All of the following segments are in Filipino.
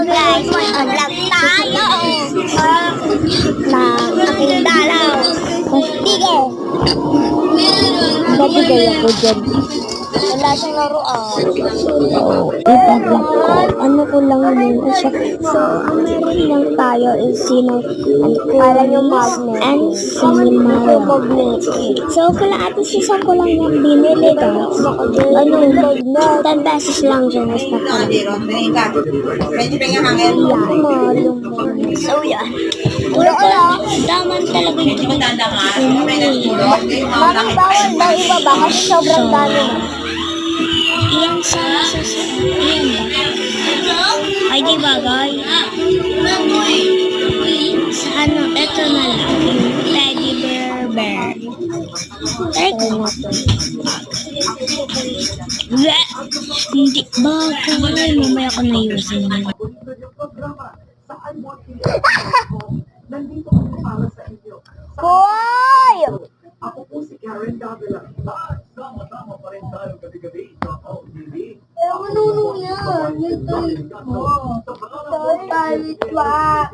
guys, mag-vlog tayo ng aking dalaw. Tigil. Nabigay ako dyan. Wala siyang laruan. Ipa-vlog ko. Ano ko lang muna siya. So, ang meron lang tayo is sino and si Mara. So, kalahating isa ko lang yung binili guys. Ano, 10 pesos lang dyan. So, yan. Daman talaga yung Mami, bawal daw ibaba kasi sobrang dami. Iyan sa iyan ba? Ay, di bagay. Sa ano, eto na lang. Teddy bear. Try ko na to. Hindi bagay. Mamaya ko na yusin yun. Nandito kami para sa inyo. Hoy! Ako po si Karen Davila. Sama-sama pa rin tayo gabi-gabi sa OTV. Manuno yan. Talit ba?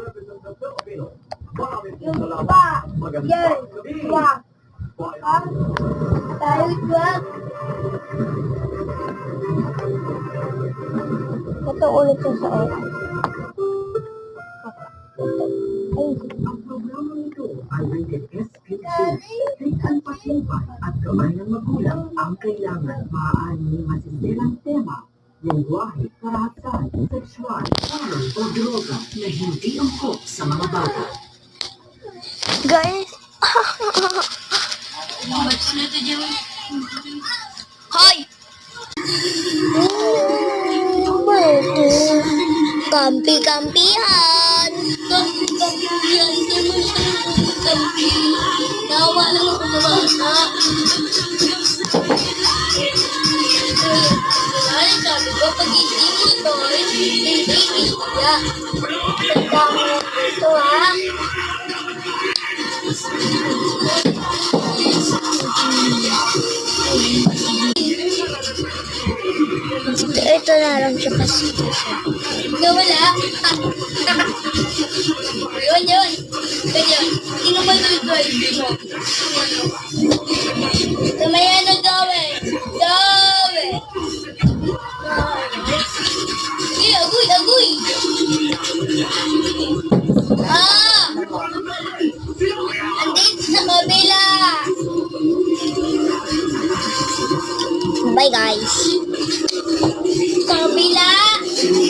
Yung ba? Yan. Ba? Talit ba? Ito ulit sa oras. Ang programa nito ay rated SPG. Strikan patnubay at kamay ng magulang ang kailangan. Maaaring masisirang tema, lengguwahe, karahasan, sexual, horror o droga na hindi angkop sa mga bata. Guys. Hoy! Kampi-kampihan! Nawa lang ako sa bata. Ay, sabi ko, pag-isip mo ito, hindi siya. Tanda mo ito, ha? Ito na lang siya kasi. Wala. Yun. Ganyan. Sino ba yung drive mo? Tumaya na gawin. Agoy. Andito sa kabila. Bye guys.